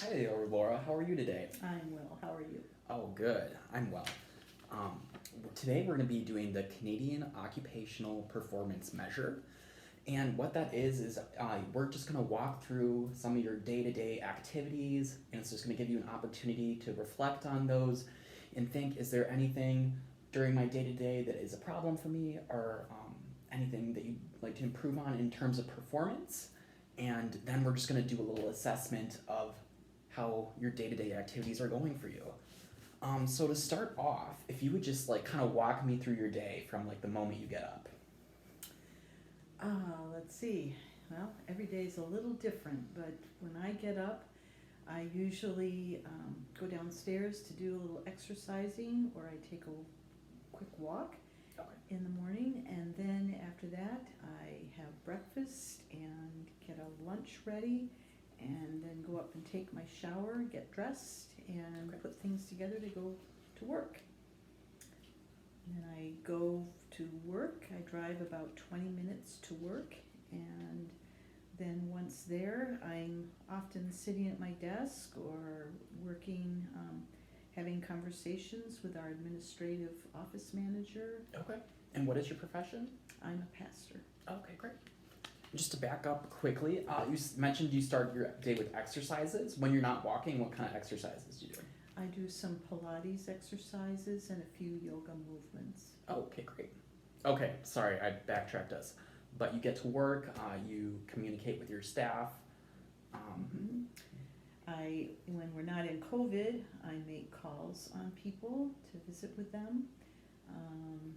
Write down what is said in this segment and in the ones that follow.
Hey, Laura, how are you today? I'm well. How are you? Oh, good. I'm well. Um, Today we're going to be doing the Canadian Occupational Performance Measure. And what that is we're just going to walk through some of your day to day activities, and it's just going to give you an opportunity to reflect on those and think, is there anything during my day to day that is a problem for me, or anything that you'd like to improve on in terms of performance? And then we're just going to do a little assessment of how your day to day activities are going for you. So to start off, if you would just like kind of walk me through your day from like the moment you get up. Let's see. Well, every day is a little different, but when I get up, I usually go downstairs to do a little exercising, or I take a quick walk Okay. in the morning, and then after that, I have breakfast and get a lunch ready, and then go up and take my shower, get dressed, and Okay. put things together to go to work. And then I go to work. I drive about 20 minutes to work, and then once there, I'm often sitting at my desk or working, having conversations with our administrative office manager. Okay. And what is your profession? I'm a pastor. Okay, great. Just to back up quickly, mentioned you start your day with exercises. When you're not walking, what kind of exercises do you do? I do some Pilates exercises and a few yoga movements. Oh, okay, great. Okay, sorry, I backtracked us. But you get to work, you communicate with your staff. Mhm. When we're not in COVID, I make calls on people to visit with them. Um,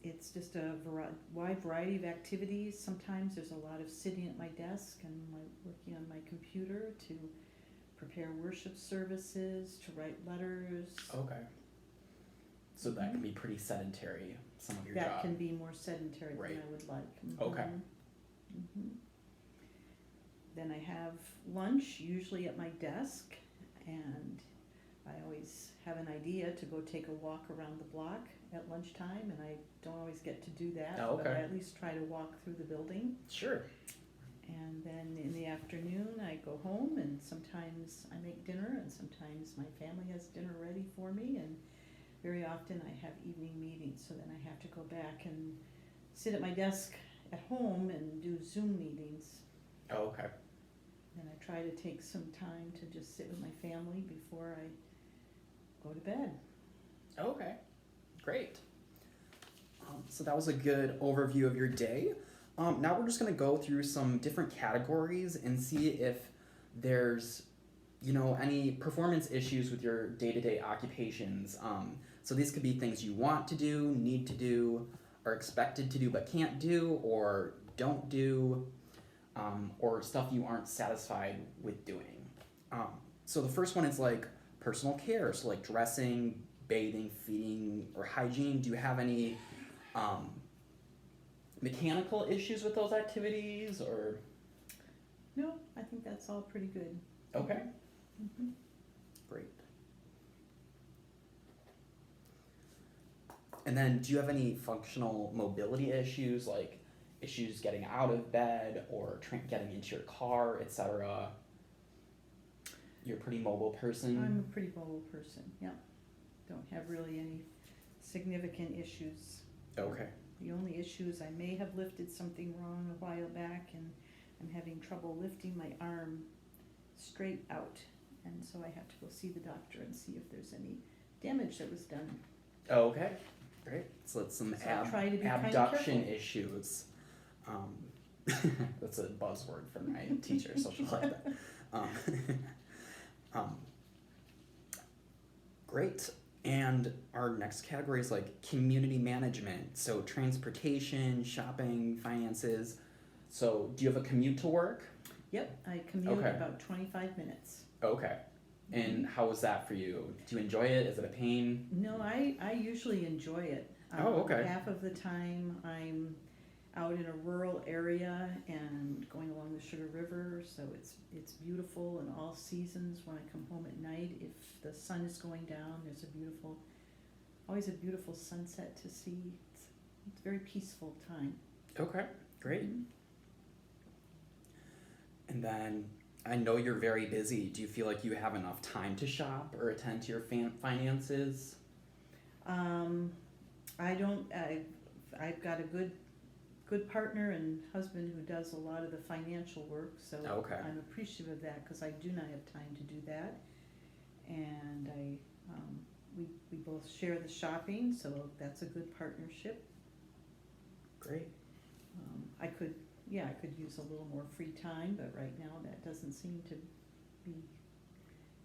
it's just a wide variety of activities. Sometimes there's a lot of sitting at my desk and working on my computer to prepare worship services, to write letters. Okay. So that can be pretty sedentary, some of your That job. can be more sedentary Right. than I would like. Okay. Then I have lunch, usually at my desk, and I always have an idea to go take a walk around the block at lunchtime, and I don't always get to do that, Oh, but I okay. at least try to walk through the building. Sure. And then in the afternoon, I go home, and sometimes I make dinner, and sometimes my family has dinner ready for me, and very often I have evening meetings, so then I have to go back and sit at my desk at home and do Zoom meetings. Oh, okay. And I try to take some time to just sit with my family before I go to bed. Okay. Great. So that was a good overview of your day. Now we're just going to go through some different categories and see if there's, any performance issues with your day-to-day occupations. So these could be things you want to do, need to do, are expected to do but can't do, or don't do, or stuff you aren't satisfied with doing. So the first one is like personal care, so like dressing, bathing, feeding, or hygiene. Do you have any mechanical issues with those activities, or? No, I think that's all pretty good. Okay. Mm-hmm. Great. And then do you have any functional mobility issues, like issues getting out of bed or getting into your car, etc.? You're a pretty mobile person? I'm a pretty mobile person, yeah. Don't have really any significant issues. Okay. The only issue is I may have lifted something wrong a while back, and I'm having trouble lifting my arm straight out. And so I have to go see the doctor and see if there's any damage that was done. Okay, great. So that's some So I try to be kind of abduction careful. issues. That's a buzzword for my teacher, so she'll like that. Great. And our next category is like community management. So transportation, shopping, finances. So do you have a commute to work? Yep, I commute Okay. about 25 minutes. Okay. And how was that for you? Do you enjoy it? Is it a pain? No, I usually enjoy it. Oh, okay. Half of the time I'm out in a rural area and going along the Sugar River, so it's beautiful in all seasons. When I come home at night, if the sun is going down, there's always a beautiful sunset to see. It's a very peaceful time. Okay, great. Mhm. And then I know you're very busy. Do you feel like you have enough time to shop or attend to your finances? Um, I don't, I've got a good partner and husband who does a lot of the financial work, so Okay. I'm appreciative of that, cause I do not have time to do that. And we both share the shopping, so that's a good partnership. Great. I could use a little more free time, but right now that doesn't seem to be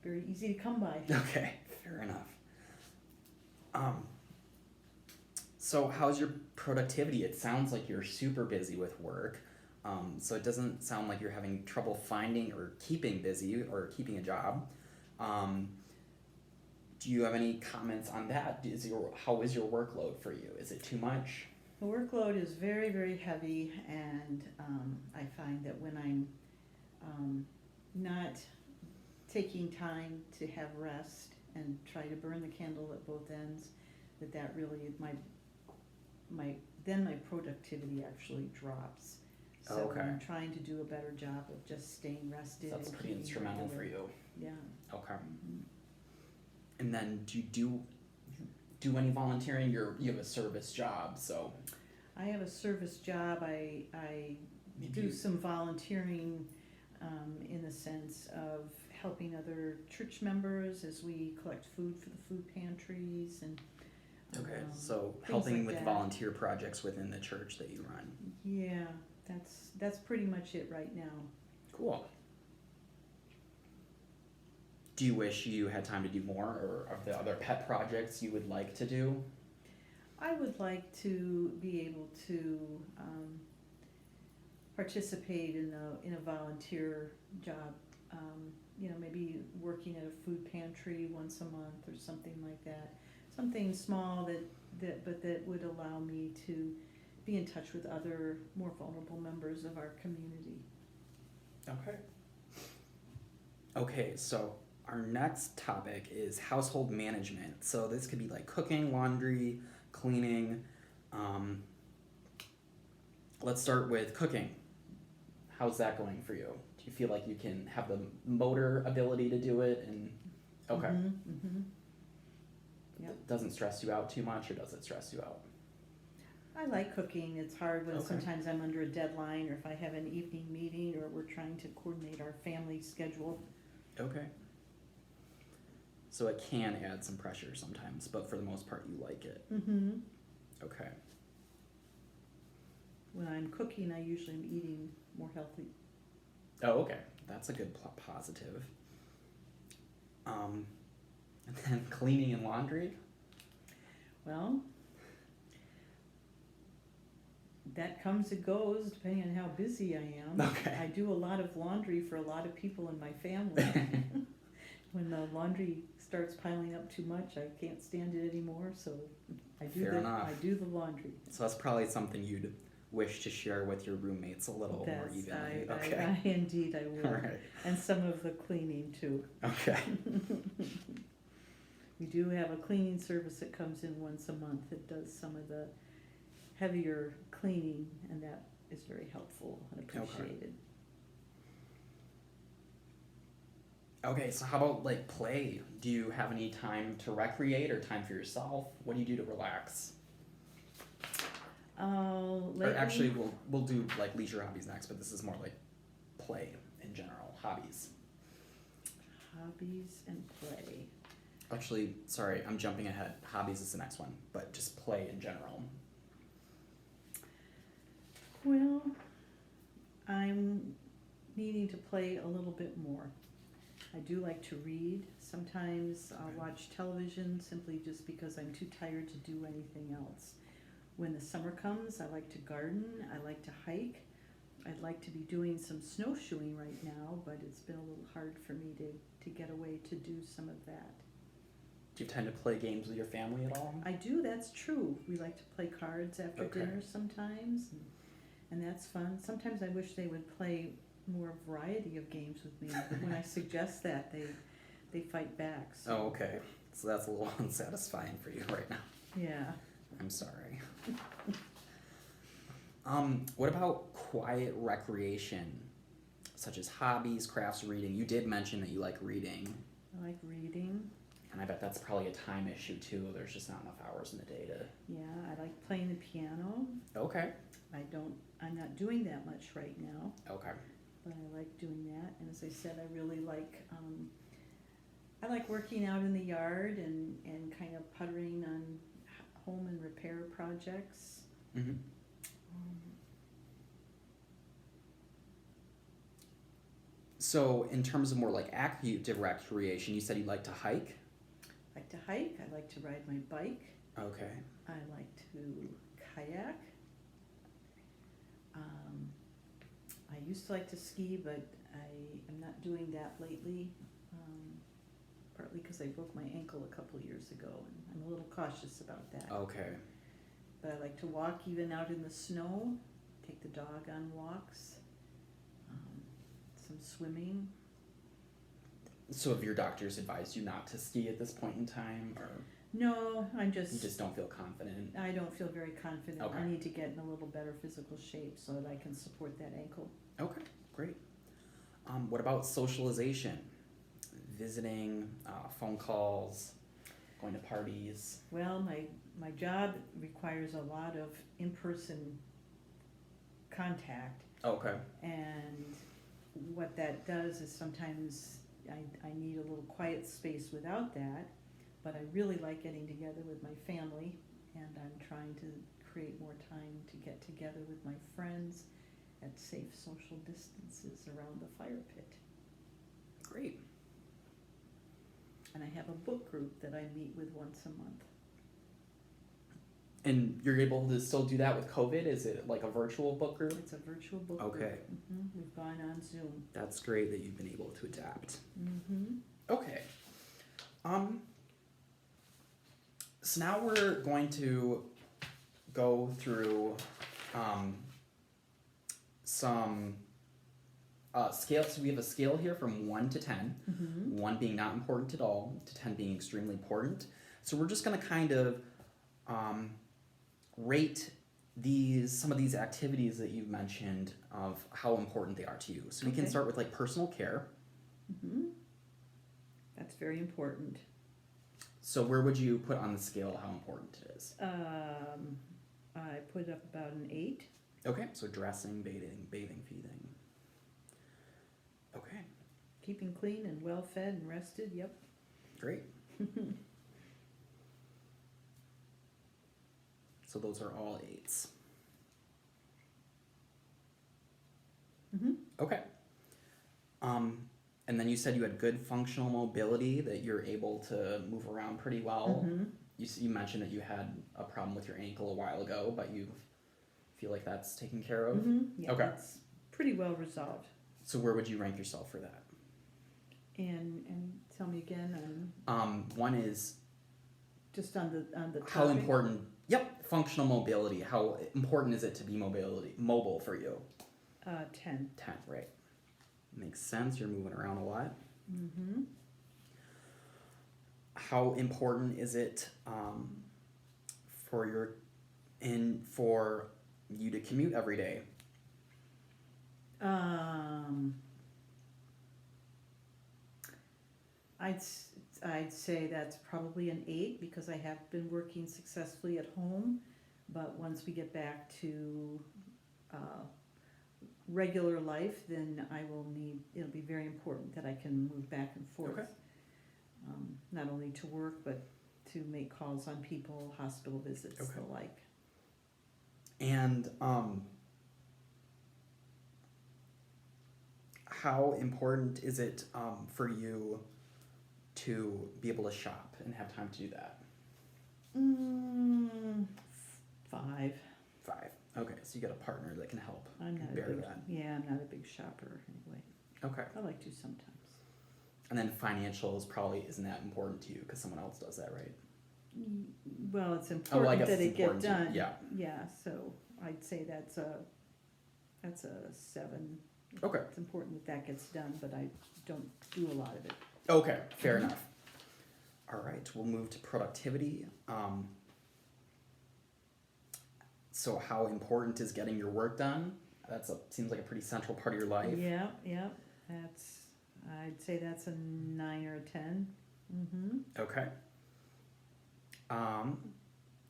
very easy to come by. Okay, fair enough. So how's your productivity? It sounds like you're super busy with work. So it doesn't sound like you're having trouble finding or keeping busy or keeping a job. Do you have any comments on that? How is your workload for you? Is it too much? The workload is very, very heavy, and I find that when I'm not taking time to have rest and try to burn the candle at both ends, that really then my productivity actually drops. So Okay. I'm trying to do a better job of just staying rested. So that's and pretty keeping instrumental for regular. you. Yeah. Okay. Mhm. And then do you do any volunteering? You have a service job, so I have a service job. I maybe do you- some volunteering in the sense of helping other church members as we collect food for the food pantries and Okay, so things helping like with that. volunteer projects within the church that you run. Yeah, that's pretty much it right now. Cool. Do you wish you had time to do more, or are there other pet projects you would like to do? I would like to be able to participate in a volunteer job. Maybe working at a food pantry once a month or something like that. Something small that would allow me to be in touch with other more vulnerable members of our community. Okay. Okay, so our next topic is household management. So this could be like cooking, laundry, cleaning. Let's start with cooking. How's that going for you? Do you feel like you can have the motor ability to do it? And okay, Mm-hmm. Yep. It doesn't stress you out too much, or does it stress you out? I like cooking. It's hard when Okay. sometimes I'm under a deadline, or if I have an evening meeting, or we're trying to coordinate our family schedule. Okay. So it can add some pressure sometimes, but for the most part, you like it. Mm-hmm. Okay. When I'm cooking, I usually am eating more healthy. Oh, okay. That's a good positive. And then cleaning and laundry. Well, that comes and goes depending on how busy I am. Okay. I do a lot of laundry for a lot of people in my family. When the laundry starts piling up too much, I can't stand it anymore, so I Fair enough. I do the laundry. So that's probably something you'd wish to share with your roommates a little more evenly. Okay. Indeed I will. All right. And some of the cleaning too. Okay. We do have a cleaning service that comes in once a month that does some of the heavier cleaning, and that is very helpful and appreciated. Okay, so how about like play? Do you have any time to recreate or time for yourself? What do you do to relax? Lately, Or actually, we'll do like leisure hobbies next, but this is more like play in general, hobbies. hobbies and play. Actually, sorry, I'm jumping ahead. Hobbies is the next one, but just play in general. Well, I'm needing to play a little bit more. I do like to read. Sometimes I'll watch television simply just because I'm too tired to do anything else. When the summer comes, I like to garden, I like to hike. I'd like to be doing some snowshoeing right now, but it's been a little hard for me to get away to do some of that. Do you tend to play games with your family at all? I do, that's true. We like to play cards after Okay. dinner sometimes, and that's fun. Sometimes I wish they would play more variety of games with me, but when I suggest that, they fight back. So. Oh, okay. So that's a little unsatisfying for you right now. Yeah. I'm sorry. What about quiet recreation? such as hobbies, crafts, reading. You did mention that you like reading, I like reading. and I bet that's probably a time issue too. There's just not enough hours in the day to. Yeah, I like playing the piano. Okay. I'm not doing that much right now, Okay. but I like doing that. And as I said, I really like, I like working out in the yard and kind of puttering on home and repair projects. Mm-hmm. So, in terms of more like active recreation, you said you like to hike. I like to hike. I like to ride my bike. Okay. I like to kayak. I used to like to ski, but I am not doing that lately, partly because I broke my ankle a couple years ago, and I'm a little cautious about that. Okay. But I like to walk even out in the snow, take the dog on walks, some swimming. So, have your doctors advised you not to ski at this point in time, or No, you just don't feel confident? I don't feel very confident. Okay. I need to get in a little better physical shape so that I can support that ankle. Okay, great. What about socialization? Visiting, phone calls, going to parties? Well, my job requires a lot of in-person contact, Okay. and what that does is sometimes I need a little quiet space without that, but I really like getting together with my family, and I'm trying to create more time to get together with my friends at safe social distances around the fire pit. Great. And I have a book group that I meet with once a month. And you're able to still do that with COVID? Is it like a virtual book group? It's a virtual book Okay. group. We've gone on Zoom. That's great that you've been able to adapt. Mm-hmm. Okay. So now we're going to go through some scales. So we have a scale here from 1 to 10, Mm-hmm. 1 being not important at all, to 10 being extremely important. So we're just going to kind of rate some of these activities that you've mentioned of how important they are to you. So we can Okay. start with like personal care. Mm-hmm. That's very important. So where would you put on the scale how important it is? I put up about an 8. Okay, so dressing, bathing, feeding. Okay, Keeping clean and well fed and rested, yep. great. So those are all 8s. Mm-hmm. Okay. And then you said you had good functional mobility, that you're able to move around pretty well. Mm-hmm. You mentioned that you had a problem with your ankle a while ago, but you feel like that's taken care of? Mm-hmm. Yeah, Okay. it's pretty well resolved. So where would you rank yourself for that? And tell me again, 1 is just on the how topic. important, functional mobility. How important is it to be mobile for you? 10. 10, right. Makes sense, you're moving around a lot. Mm-hmm. How important is it for you to commute every day? I'd say that's probably an 8 because I have been working successfully at home, but once we get back to regular life, then it'll be very important that I can move back and forth. Okay. Not only to work, but to make calls on people, hospital visits, Okay. the like. And how important is it for you to be able to shop and have time to do that? 5. 5. Okay, so you got a partner that can help I'm not bear that. I'm not a big shopper anyway. Okay. I like to sometimes. And then financials probably isn't that important to you because someone else does that, right? Well, it's I important guess that it's it get important to you. done. Yeah. Yeah, so I'd say that's a 7. Okay. It's important that gets done, but I don't do a lot of it. Okay, fair enough. All right, we'll move to productivity. So how important is getting your work done? Seems like a pretty central part of your life. Yeah, yeah, I'd say that's a 9 or a 10. Mm-hmm. Okay.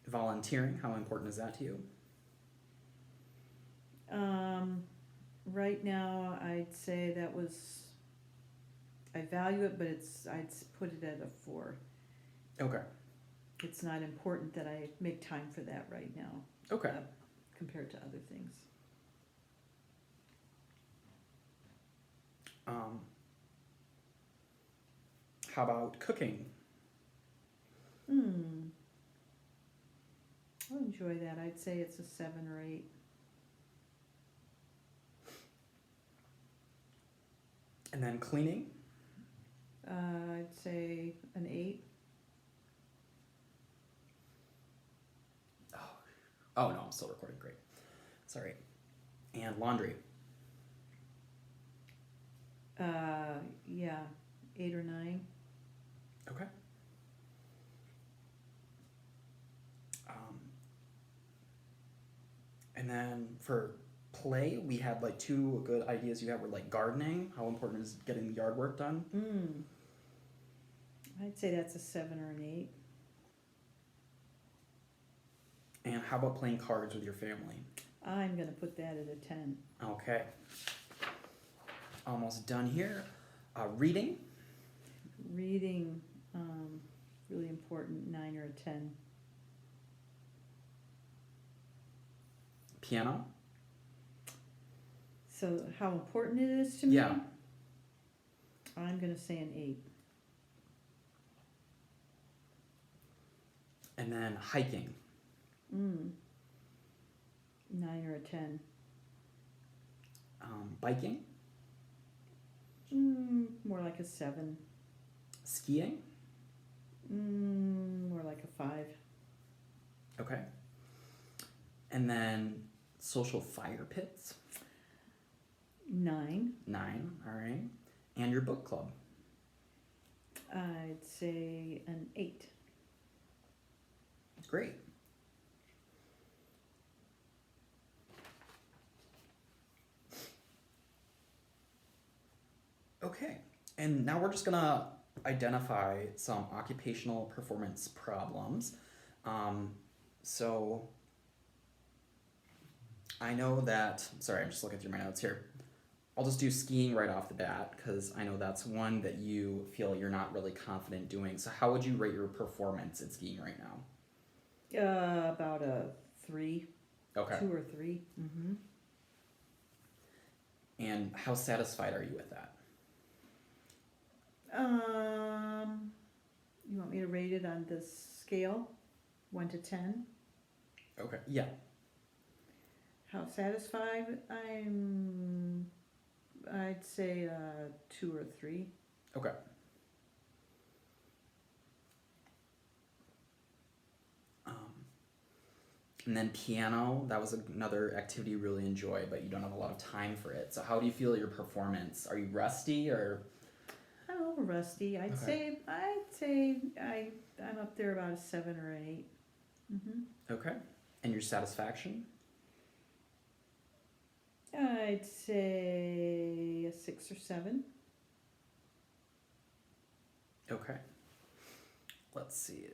Volunteering, how important is that to you? Right now, I'd say I value it, but I'd put it at a 4. Okay. It's not important that I make time for that right now. Okay. Compared to other things. How about cooking? I'll enjoy that. I'd say it's a 7 or 8. And then cleaning? I'd say an 8. Oh no, I'm still recording. Great. Sorry. And laundry? Yeah, 8 or 9. Okay. And then for play, we had like 2 good ideas you had were like gardening. How important is getting the yard work done? I'd say that's a 7 or an 8. And how about playing cards with your family? I'm going to put that at a 10. Okay. Almost done here. Reading? Reading, really important, 9 or a 10. Piano? So how important it is to me? Yeah. I'm going to say an 8. And then hiking? 9 or a 10. Biking? More like a 7. Skiing? More like a 5. Okay. And then social fire pits? 9. 9, all right. And your book club? I'd say an 8. Great. Okay, and now we're just gonna identify some occupational performance problems. So I know that, sorry, I'm just looking through my notes here. I'll just do skiing right off the bat because I know that's one that you feel you're not really confident doing. So how would you rate your performance in skiing right now? About a 3. Okay. 2 or 3. Mm-hmm. And how satisfied are you with that? You want me to rate it on this scale? 1 to 10? Okay, yeah. How satisfied? I'd say 2 or 3. Okay. And then piano, that was another activity you really enjoy, but you don't have a lot of time for it. So how do you feel your performance? Are you rusty or? I'm a little rusty. I'd say I'm up there about a 7 or an 8. Mm-hmm. Okay. And your satisfaction? I'd say a 6 or 7. Okay. Let's see.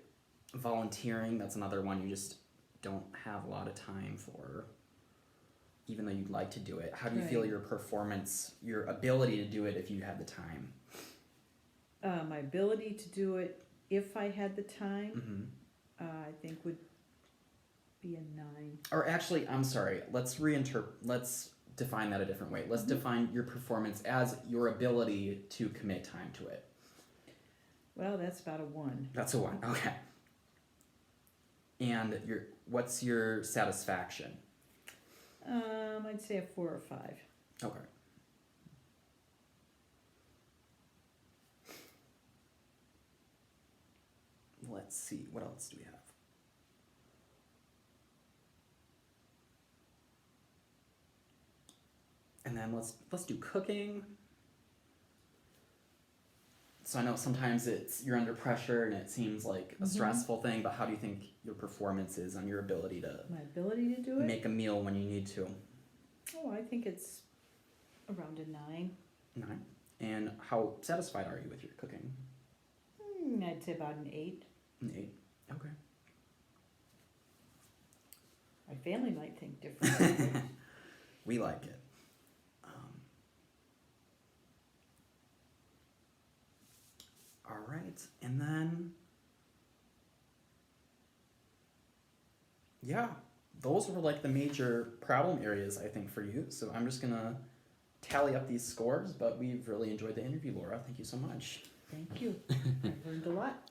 Volunteering, that's another one you just don't have a lot of time for, even though you'd like to do it. How do you feel your performance, your ability to do it if you had the time? My ability to do it if I had the time, I think would be a 9. Or actually, I'm sorry, let's define that a different way. Let's define your performance as your ability to commit time to it. Well, that's about a 1. That's a 1, okay. And what's your satisfaction? I'd say a 4 or 5. Okay. Let's see, what else do we have? And then let's do cooking. So I know sometimes you're under pressure and it seems like a stressful thing, but how do you think your performance is on your ability to My ability to do it? make a meal when you need to? Oh, I think it's around a 9. 9. And how satisfied are you with your cooking? I'd say about an 8. An 8. Okay. My family might think differently. We like it. All right, and then yeah, those were like the major problem areas I think for you. So I'm just gonna tally up these scores, but we've really enjoyed the interview, Laura. Thank you so much. Thank you. I learned a lot.